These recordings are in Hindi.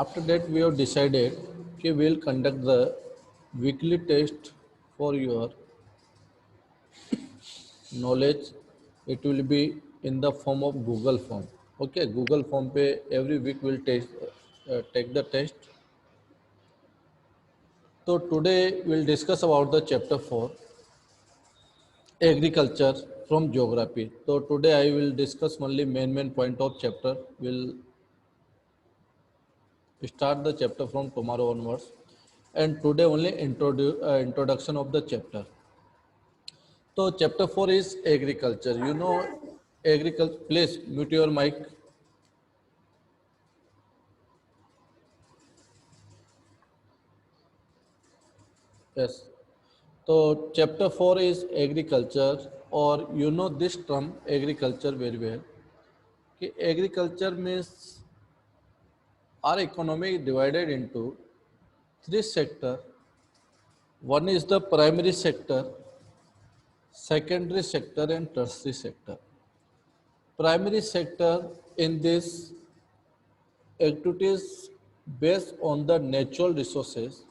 After that, we have decided we will conduct the weekly test for your knowledge. It will be in the form of Google form. Okay, Google form पे every week will take the test. So today we'll discuss about the chapter 4, agriculture from geography. So today I will discuss only main point of chapter. We'll start the chapter from tomorrow onwards. And today only introduction of the chapter. So chapter 4 is agriculture. You know agriculture. Please mute your mic. Yes. So chapter 4 is agriculture, or you know this term agriculture very well. कि agriculture means our economy is divided into three sector. One is the primary sector, secondary sector and tertiary sector. Primary sector in this activities based on the natural resources.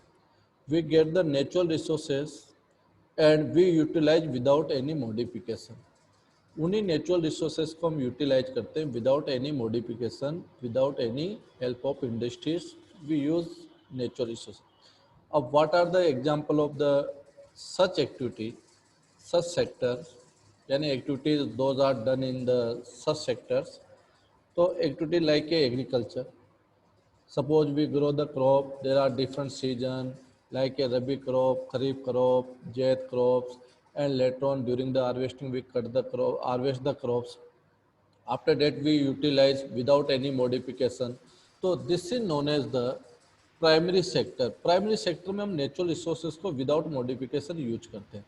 We get the natural resources and we utilize without any modification. उन्हीं नेचुरल रिसोर्सेज को हम यूटिलाइज करते हैं without any modification, without any help of industries. We use natural resource. अब what are the example of the such activity, such sectors, यानी activities those are done in the such sectors. तो activity like agriculture. Suppose we grow the crop, there are different season like a rabi crop, kharif crop, zaid crops, and later on during the harvesting we cut the crop, harvest the crops. After that we utilize without any modification. So this is known as the primary sector. Primary sector में हम नेचुरल रिसोर्सेज को विदाउट मॉडिफिकेशन यूज करते हैं.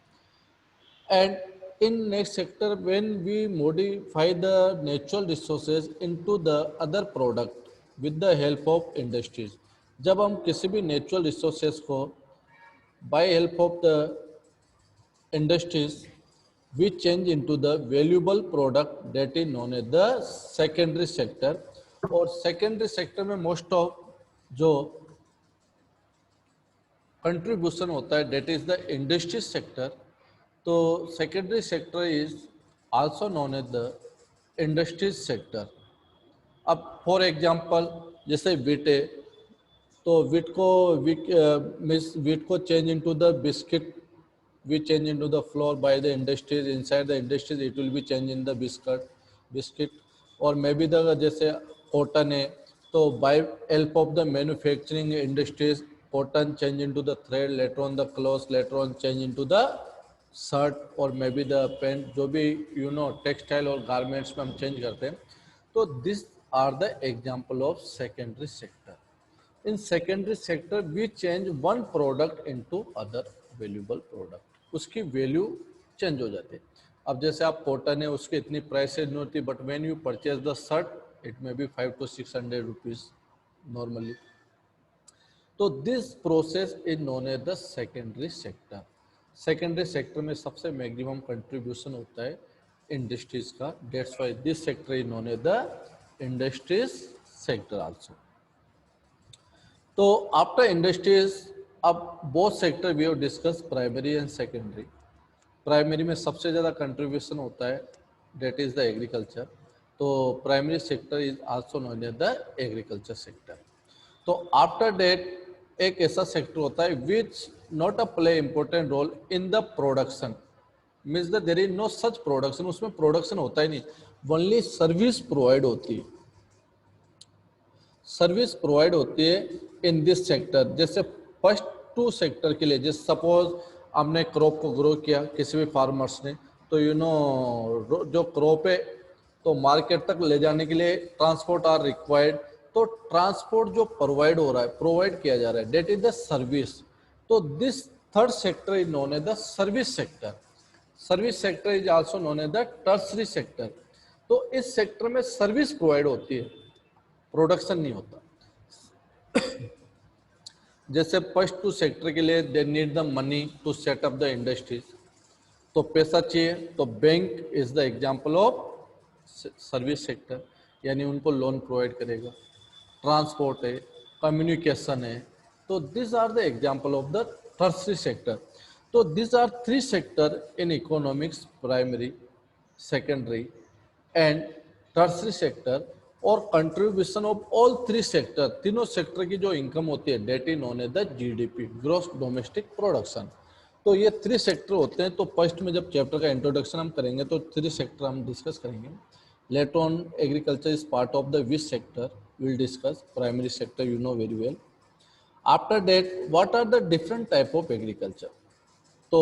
And in next sector when we modify the natural resources into the other product with the help of industries. जब हम किसी भी नेचुरल रिसोर्सेज को by help of the industries we change into the valuable product that is known as the secondary sector. और सेकेंडरी सेक्टर में मोस्ट ऑफ जो कंट्रीब्यूशन होता है that is the industry sector. तो secondary sector is also known as the industries sector. अब फॉर एग्जांपल जैसे वीट है, तो वीट को change into the biscuit, we change into the flour by the industries. Inside the industries it will be change in the biscuit. और मे बी द जैसे कॉटन है, तो by help of the manufacturing industries cotton change into the thread, later on the clothes, later on change into the shirt और मे बी द पेंट, जो भी यू नो टेक्सटाइल और गारमेंट्स में हम चेंज करते हैं. तो this are the example of secondary sector. In secondary sector we change one product into other valuable product. उसकी वैल्यू चेंज हो जाती है. अब जैसे आप कॉटन है, उसकी इतनी प्राइसेज नहीं होती, but when you purchase the shirt it may be 500 to 600 rupees normally. तो this process is known as the secondary sector. Secondary sector में सबसे मैक्सिमम कंट्रीब्यूशन होता है इंडस्ट्रीज का. That's why this sector is known as the industries sector also. तो आफ्टर इंडस्ट्रीज अब both sector we have discuss primary and secondary. Primary में सबसे ज़्यादा कंट्रीब्यूशन होता है दैट इज द एग्रीकल्चर. तो primary sector is also known as the agriculture sector. तो आफ्टर डेट एक ऐसा सेक्टर होता है which not a play important role in the production. Means that there is no such production. उसमें प्रोडक्शन होता ही नहीं, ओनली सर्विस प्रोवाइड होती है. सर्विस प्रोवाइड होती है इन दिस सेक्टर. जैसे फर्स्ट टू सेक्टर के लिए, जैसे सपोज हमने क्रॉप को ग्रो किया किसी भी फार्मर्स ने, तो यू नो जो क्रॉप है तो मार्केट तक ले जाने के लिए ट्रांसपोर्ट आर रिक्वायर्ड. तो ट्रांसपोर्ट जो प्रोवाइड हो रहा है, प्रोवाइड किया जा रहा है, डेट इज द सर्विस. तो this third sector is known as the service sector. Service sector is also known as the tertiary sector. तो इस सेक्टर में सर्विस प्रोवाइड होती है, प्रोडक्शन नहीं होता. जैसे फर्स्ट टू सेक्टर के लिए they need the money to set up the industries. तो पैसा चाहिए, तो bank is the example of service sector, यानी उनको लोन प्रोवाइड करेगा. ट्रांसपोर्ट है, कम्युनिकेशन है। तो this are the example of the tertiary sector. तो this are three sector in economics, primary, secondary and tertiary sector, और contribution of all three sector, तीनों सेक्टर की जो इनकम होती है that is known as the GDP, gross domestic production. तो ये थ्री सेक्टर होते हैं। तो फर्स्ट में जब चैप्टर का इंट्रोडक्शन हम करेंगे तो थ्री सेक्टर हम डिस्कस करेंगे। Later on agriculture is part of the which sector, will discuss primary sector, you know very well. After that what are the different type of agriculture. So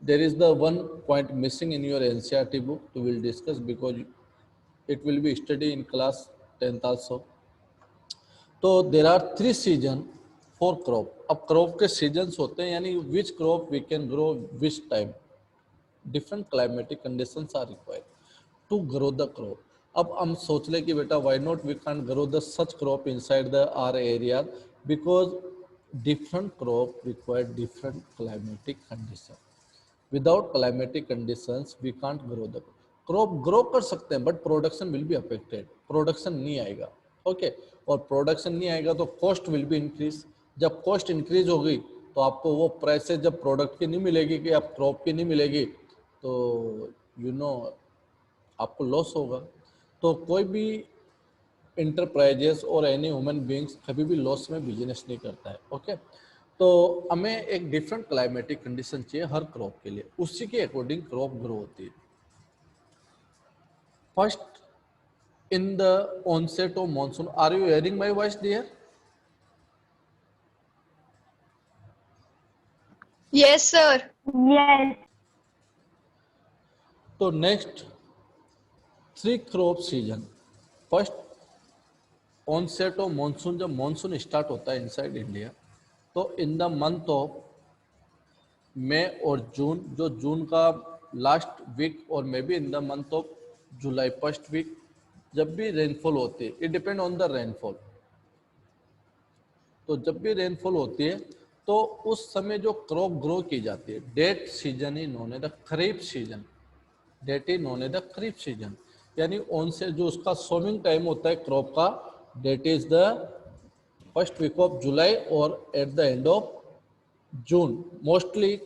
there is the one point missing in your NCERT book, we will discuss because it will be studied in class 10th also. तो there are three season for crop. अब crop के seasons होते हैं, यानी which crop we can grow which time. Different climatic conditions are required to grow the crop. अब हम सोच ले कि बेटा why not we can't grow the such crop inside the our area, because different crop require different climatic condition. Without climatic conditions we can't grow the crop. Grow कर सकते हैं but production will be affected, production नहीं आएगा। ओके, और प्रोडक्शन नहीं आएगा तो कॉस्ट विल बी इंक्रीज। जब कॉस्ट इंक्रीज होगी तो आपको वो प्राइसेस जब प्रोडक्ट की नहीं मिलेगी, कि आप क्रॉप की नहीं मिलेगी, तो यू नो आपको लॉस होगा। तो कोई भी इंटरप्राइजेस और एनी ह्यूमन बीइंग्स कभी भी लॉस में बिजनेस नहीं करता है। ओके, तो हमें एक डिफरेंट क्लाइमेटिक कंडीशन चाहिए हर क्रॉप के लिए, उसी के अकॉर्डिंग क्रॉप ग्रो होती है। First in the onset of monsoon, are you hearing my voice dear? Yes, sir. Yes. तो next three crop season. First onset of monsoon, जब मॉनसून स्टार्ट होता है इनसाइड इंडिया, तो इन द मंथ ऑफ मई और जून, जो जून का लास्ट वीक, और may be in the month of जुलाई फर्स्ट वीक, जब भी रेनफॉल होती है, it depend on the rainfall. तो जब भी रेनफॉल होती है तो उस समय जो क्रॉप ग्रो की जाती है, डेट सीजन ही नोन है the kharif season, that is known as the kharif season. यानी ऑन से जो उसका सोविंग टाइम होता है क्रॉप का, that is the first week of July और at the end of June. Mostly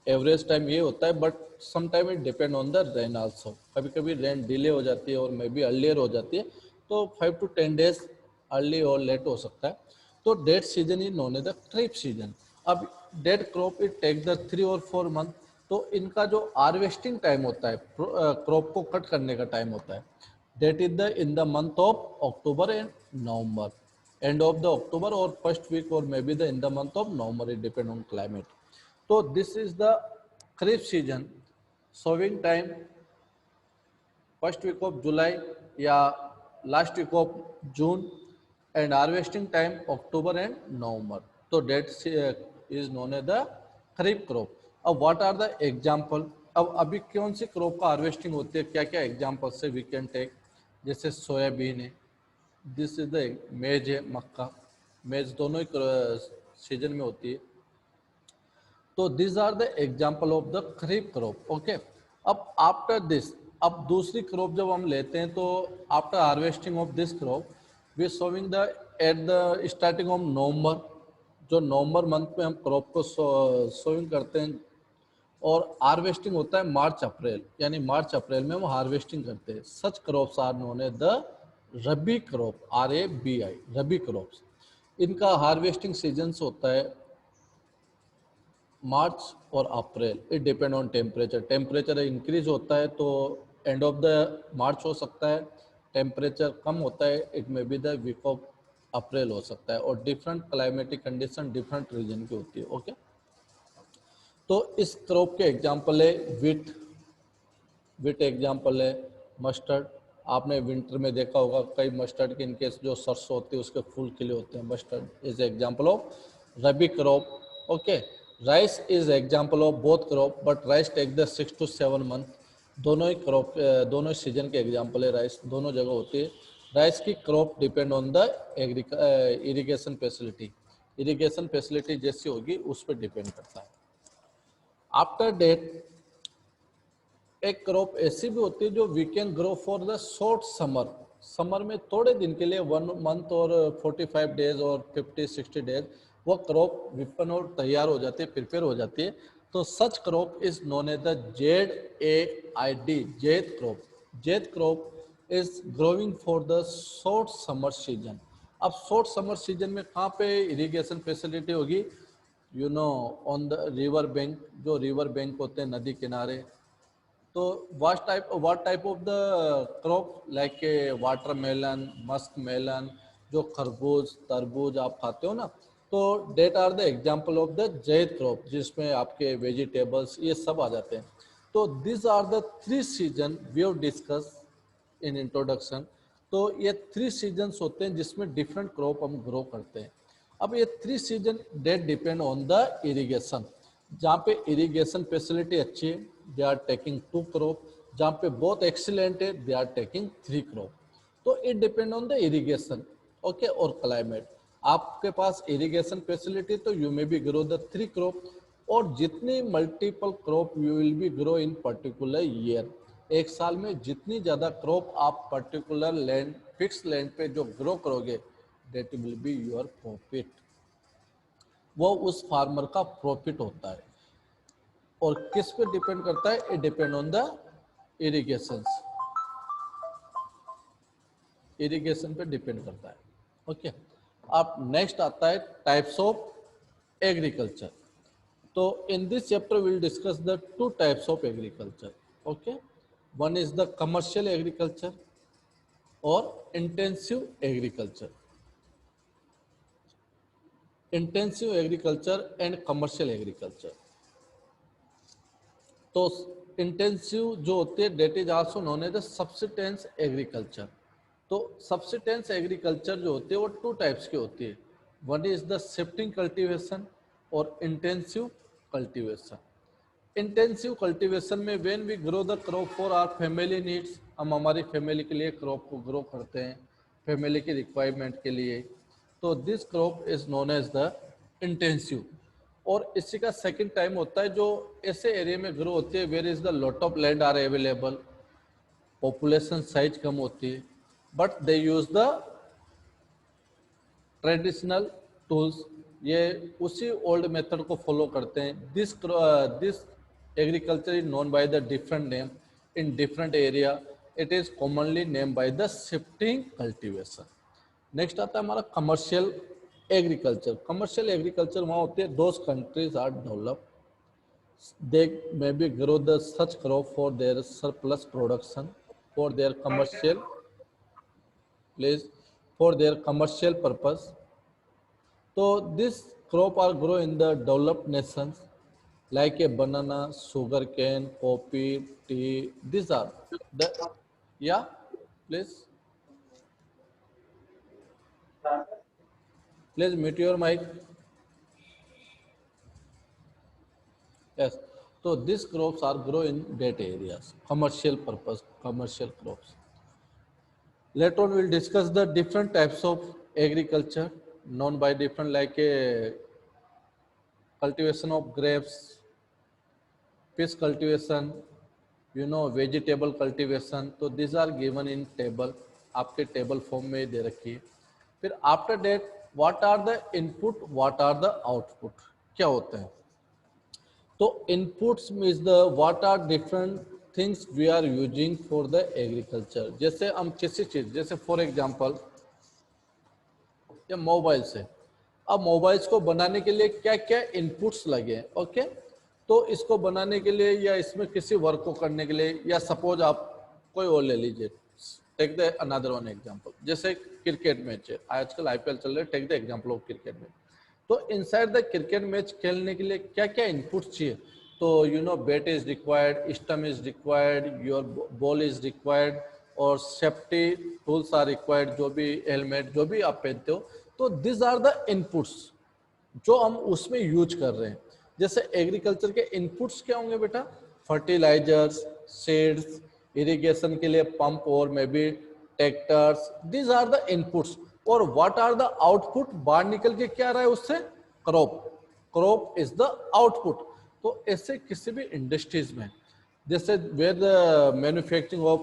average time ये होता है, but some time it depend on the rain also. कभी कभी रेन डिले हो जाती है और मे बी अर्लियर हो जाती है, तो 5 to 10 डेज अर्ली और लेट हो सकता है। तो that season is known as the kharif season. अब that crop it take the 3 or 4 month. तो इनका जो हार्वेस्टिंग टाइम होता है, क्रॉप को कट करने का टाइम होता है, that is the in the month of October and November, end of the October और फर्स्ट वीक और may be the in the month of November, it depend on climate. तो this is the kharif season. Sowing time first week of July या last week of June, and harvesting time October and November. तो that is known as the kharif crop. अब व्हाट आर द एग्जांपल, अब अभी कौन सी क्रॉप का हार्वेस्टिंग होती है, क्या क्या एग्जांपल से वी कैन टेक, जैसे सोयाबीन है, दिस इज द मेज है, मक्का, मेज दोनों ही सीजन में होती है। तो this are the example of the kharif crop. Okay, अब आफ्टर दिस, अब दूसरी क्रॉप जब हम लेते हैं तो after harvesting of this crop we sowing the at the starting of November, जो नवंबर मंथ में हम क्रॉप को सोविंग करते हैं, और हार्वेस्टिंग होता है मार्च अप्रैल, यानी मार्च अप्रैल में हम हार्वेस्टिंग करते हैं। Such crops are known as the rabi crop, RABI, rabi crops. इनका हार्वेस्टिंग सीजन्स होता है मार्च और अप्रैल, it depend on temperature. Temperature increase होता है तो एंड ऑफ द मार्च हो सकता है, टेम्परेचर कम होता है it may be the week of April हो सकता है, और different climatic condition different region की होती है। ओके, तो इस क्रॉप के एग्जांपल है विट, विट एग्जांपल है मस्टर्ड। आपने विंटर में देखा होगा कई मस्टर्ड के इनके जो सरसों होती है उसके फूल खिले होते हैं, mustard is example of rabi crop. Okay, rice is example of both crop, but rice take the 6 to 7 month. दोनों ही क्रॉप, दोनों सीजन के एग्जांपल है, राइस दोनों जगह होती है। राइस की crop depend on the irrigation facility, irrigation facility जैसी होगी उस पर डिपेंड करता है। आफ्टर डेट एक क्रॉप ऐसी भी होती है जो we can grow for the short summer, summer में थोड़े दिन के लिए 1 मंथ और 45 डेज और 50-60 डेज वो क्रॉप विपन और तैयार हो जाती है, प्रिपेयर हो जाती है। तो such crop is known as the JAID, zaid crop. Zaid crop is growing for the short summer season. अब शॉर्ट समर सीजन में कहाँ पे इरिगेशन फैसिलिटी होगी? You know on the river bank, जो रिवर बैंक होते हैं नदी किनारे। तो what type of the crop like watermelon, musk melon, जो खरबूज तरबूज आप खाते हो ना, तो that are the example of the zaid crop, जिसमें आपके वेजिटेबल्स ये सब आ जाते हैं। तो this are the 3 season we have discuss in introduction. तो ये 3 सीजन्स होते हैं जिसमें डिफरेंट क्रॉप हम ग्रो करते हैं। अब ये 3 season that depend on the irrigation. जहाँ पे इरिगेशन फैसिलिटी अच्छी है दे आर टेकिंग 2 क्रॉप, जहाँ पे बहुत एक्सीलेंट है दे आर टेकिंग 3 क्रॉप। तो it depend on the irrigation, okay, और क्लाइमेट। आपके पास इरिगेशन फैसिलिटी तो you may be grow the 3 crop, और जितनी multiple crop you will be grow in particular year. एक साल में जितनी ज़्यादा क्रॉप आप पर्टिकुलर लैंड, फिक्स लैंड पे जो ग्रो करोगे, that will be your profit. वो उस फार्मर का प्रॉफिट होता है। और किस पे डिपेंड करता है? It depend on the irrigation. Irrigation पे डिपेंड करता है, ओके। अब नेक्स्ट आता है टाइप्स ऑफ एग्रीकल्चर। तो in this chapter will discuss the 2 types of agriculture, okay. One is the commercial agriculture और intensive agriculture. Intensive agriculture and commercial agriculture. तो इंटेंसिव जो होती है that is also known as the subsistence agriculture. तो सब्सिस्टेंस एग्रीकल्चर जो होती है वो 2 टाइप्स की होती है। One is the shifting cultivation और इंटेंसिव कल्टीवेशन। इंटेंसिव कल्टीवेशन में when we grow the crop for our family needs, हम हमारी फैमिली के लिए क्रॉप को ग्रो करते हैं, फैमिली की रिक्वायरमेंट के लिए। तो this crop is known as the intensive. और इसी का सेकंड टाइम होता है जो ऐसे एरिया में ग्रो होती है where is the lot of land are available, population size कम होती है, but they use the traditional tools, ये उसी ओल्ड मेथड को फॉलो करते हैं। This agriculture is known by the different name in different area. It is commonly name by the shifting cultivation. Next आता है हमारा कमर्शियल एग्रीकल्चर। कमर्शियल एग्रीकल्चर वहाँ होते हैं those countries are develop, they maybe grow the such crop for their surplus production, for their commercial place, for their commercial purpose. So this crop are grow in the developed nations like a banana, sugar cane, coffee, tea. These are the, yeah, please, please mute your mic. Yes. So these crops are grow in that areas, commercial purpose, commercial crops. Later on, we'll discuss the different types of agriculture known by different like a cultivation of grapes, fish cultivation, you know, vegetable cultivation. तो these are given in table, आपके table form में दे रखी है। फिर after that, what are the input, what are the output? क्या होते हैं? तो inputs means the what are different things we are using for the agriculture. जैसे हम किसी चीज, जैसे फॉर एग्जांपल या मोबाइल से, अब मोबाइल्स को बनाने के लिए क्या क्या इनपुट्स लगे हैं, ओके। तो इसको बनाने के लिए या इसमें किसी वर्क को करने के लिए, या सपोज आप कोई और ले लीजिए, take the another one example, जैसे क्रिकेट मैच है आजकल आईपीएल चल रहा है, take the example of cricket match. तो इनसाइड द क्रिकेट मैच खेलने के लिए क्या क्या इनपुट्स चाहिए? तो you know bat is required, stump is required, your ball is required, और सेफ्टी टूल्स आर रिक्वायर्ड, जो भी हेलमेट जो भी आप पहनते हो। तो दिस आर द इनपुट्स जो हम उसमें यूज कर रहे हैं। जैसे एग्रीकल्चर के इनपुट्स क्या होंगे बेटा? फर्टिलाइजर्स, सीड्स, इरिगेशन के लिए पंप और may be tractors, this are the inputs. और व्हाट आर द आउटपुट? बाहर निकल के क्या रहा है उससे? Crop. Crop is the output. तो ऐसे किसी भी इंडस्ट्रीज में, जैसे where the manufacturing of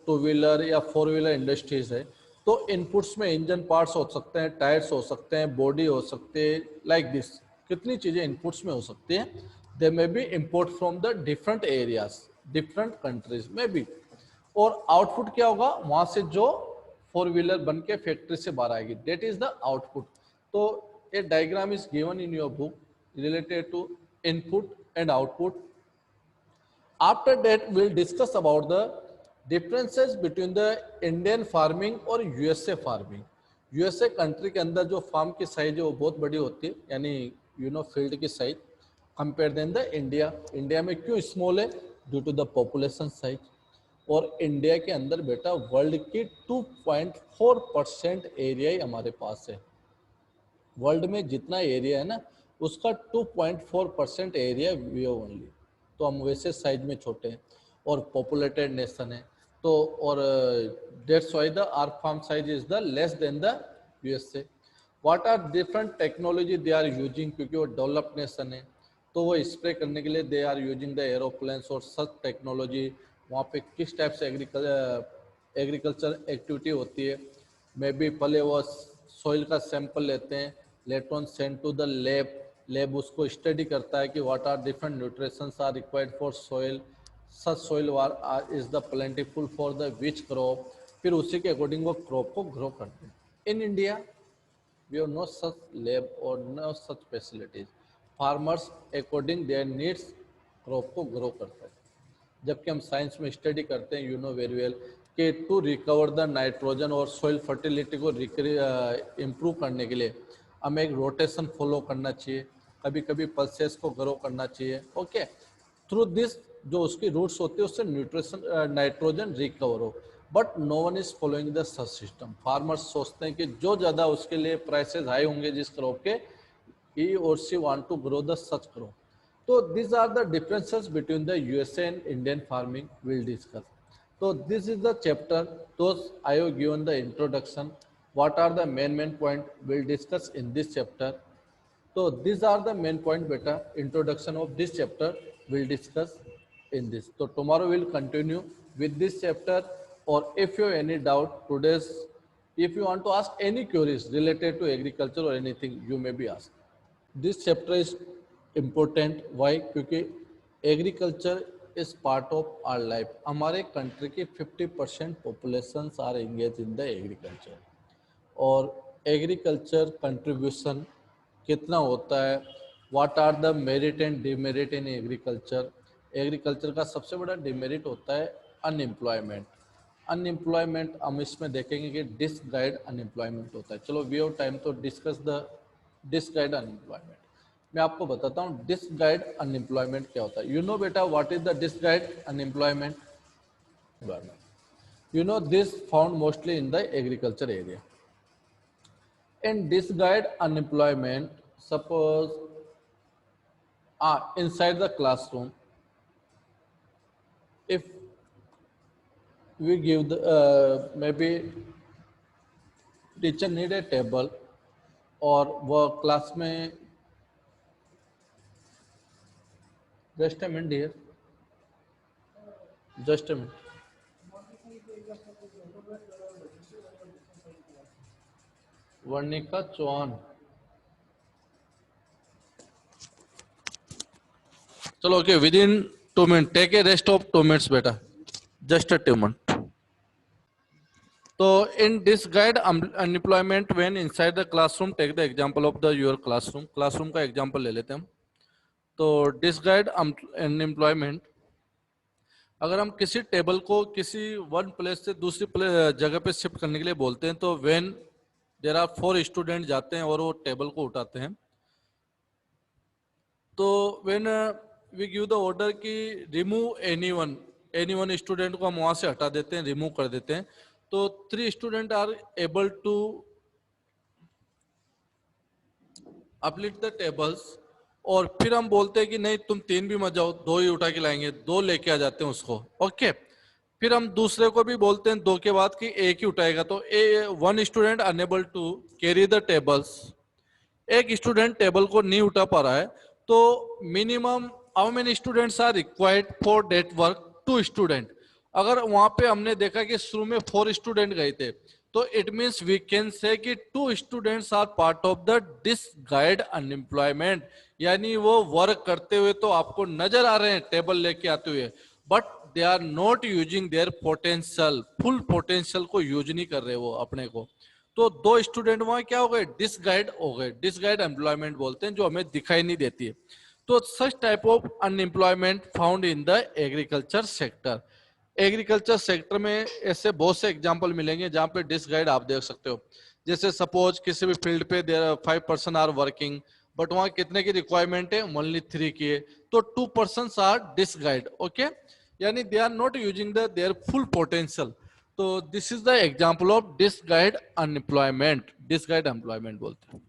two wheeler या फोर व्हीलर इंडस्ट्रीज है, तो इनपुट्स में इंजन पार्ट्स हो सकते हैं, टायर्स हो सकते हैं, बॉडी हो सकते हैं, लाइक दिस कितनी चीज़ें इनपुट्स में हो सकती हैं. They may be import from the different areas, different countries में भी. और आउटपुट क्या होगा, वहां से जो फोर व्हीलर बन के फैक्ट्री से बाहर आएगी, दैट इज द आउटपुट. तो a diagram is given in your book related to input and output. After that, we'll discuss about the differences between the Indian farming और USA farming. USA कंट्री के अंदर जो फार्म की साइज है वो बहुत बड़ी होती है, यानी फील्ड की size compare then the India. India में क्यों स्मॉल है, due to the population size. और इंडिया के अंदर बेटा वर्ल्ड की 2.4% एरिया ही हमारे पास है. वर्ल्ड में जितना एरिया है ना, उसका 2.4% एरिया वी ओनली. तो हम वैसे साइज में छोटे हैं और पॉपुलेटेड नेशन है. तो और that's why the our farm size is the less than the USA. What are different technology they are using, क्योंकि वो डेवलप्ड नेशन है, तो वो स्प्रे करने के लिए they are using the aeroplanes और सच टेक्नोलॉजी. वहाँ पे किस टाइप से एग्रीकल्चर एक्टिविटी होती है, मे बी पहले वो सॉइल का सैंपल लेते हैं, later on send to the lab. Lab उसको स्टडी करता है कि what are different nutritions are required for soil, such soil is the plentiful for the which crop. फिर उसी के अकॉर्डिंग वो क्रॉप को ग्रो करते हैं. In India we have no such lab और no such facilities. Farmers according their needs crop को ग्रो करते हैं. जबकि हम साइंस में स्टडी करते हैं, यू नो वेरी वेल, कि टू रिकवर द नाइट्रोजन और सॉइल फर्टिलिटी को इम्प्रूव करने के लिए हमें एक रोटेशन फॉलो करना चाहिए, कभी कभी पल्सेस को ग्रो करना चाहिए. ओके, थ्रू दिस जो उसकी रूट्स होती है उससे न्यूट्रिशन नाइट्रोजन रिकवर हो. But no one is following the such system. Farmers सोचते हैं कि जो ज़्यादा उसके लिए प्राइसेस हाई होंगे जिस क्रॉप के, ही और she want to grow the such crop. So these are the differences between the USA and Indian farming we'll discuss. So this is the chapter. Those I have given the introduction. What are the main point we'll discuss in this chapter. So these are the main point beta. Introduction of this chapter we'll discuss in this. So tomorrow we'll continue with this chapter. Or if you have any doubt today's, if you want to ask any queries related to agriculture or anything, you may be asked. This chapter is important. Why? क्योंकि agriculture is part of our life. हमारे कंट्री की 50% population are engage in the agriculture. और एग्रीकल्चर कंट्रीब्यूशन कितना होता है, what are the merit and demerit in agriculture. Agriculture का सबसे बड़ा डिमेरिट होता है अनएम्प्लॉयमेंट. अनएम्प्लॉयमेंट हम इसमें देखेंगे कि डिसगाइड अनएम्प्लॉयमेंट होता है. चलो वी हैव टाइम तो डिस्कस द डिसगाइड अनएम्प्लॉयमेंट. मैं आपको बताता हूँ डिसगाइड अनएम्प्लॉयमेंट क्या होता है. यू नो बेटा what is the disguised unemployment. You know this found mostly in the agriculture area. In disguised unemployment, suppose inside the classroom, if we give the maybe teacher need a table और वो क्लास में, just a minute here, just a minute. Varnika Chauhan, चलो okay, within 2 minutes take a rest of 2 minutes बेटा, जस्ट अ 2 minutes. तो in disguised unemployment when inside the classroom, take the example of the your classroom. Classroom का एग्जांपल ले लेते हैं हम. तो डिसगाइड अनएम्प्लॉयमेंट, अगर हम किसी टेबल को किसी वन प्लेस से दूसरी जगह पे शिफ्ट करने के लिए बोलते हैं, तो व्हेन देयर आर 4 स्टूडेंट जाते हैं और वो टेबल को उठाते हैं, तो when we give the order कि रिमूव एनीवन स्टूडेंट को हम वहां से हटा देते हैं, रिमूव कर देते हैं, तो 3 student are able to uplift the tables. और फिर हम बोलते हैं कि नहीं तुम 3 भी मत जाओ, 2 ही उठा के लाएंगे, 2 लेके आ जाते हैं उसको. ओके, फिर हम दूसरे को भी बोलते हैं 2 के बाद कि 1 ही उठाएगा, तो 1 student unable to carry the tables. एक स्टूडेंट टेबल को नहीं उठा पा रहा है, तो minimum how many students are required for that work? 2 student. अगर वहां पे हमने देखा कि शुरू में 4 स्टूडेंट गए थे, तो it means we can say कि 2 students are part of the disguised unemployment, यानी वो वर्क करते हुए तो आपको नजर आ रहे हैं टेबल लेके आते हुए, but they are not using their potential, full potential को यूज नहीं कर रहे वो अपने को। तो 2 स्टूडेंट वहां क्या हो गए, डिसगाइड हो गए, डिसगाइड एम्प्लॉयमेंट बोलते हैं, जो हमें दिखाई नहीं देती है। तो such type of unemployment found in the agriculture sector. Agriculture sector में ऐसे बहुत से एग्जांपल मिलेंगे जहां पे डिसगाइड आप देख सकते हो। जैसे सपोज किसी भी फील्ड पे देयर 5% आर वर्किंग, बट वहां कितने की रिक्वायरमेंट है, ओनली 3 की है, तो 2% आर डिसगाइड, ओके, यानी they are not using the their full potential. तो this is the example of disguised unemployment, disguised employment बोलते हैं।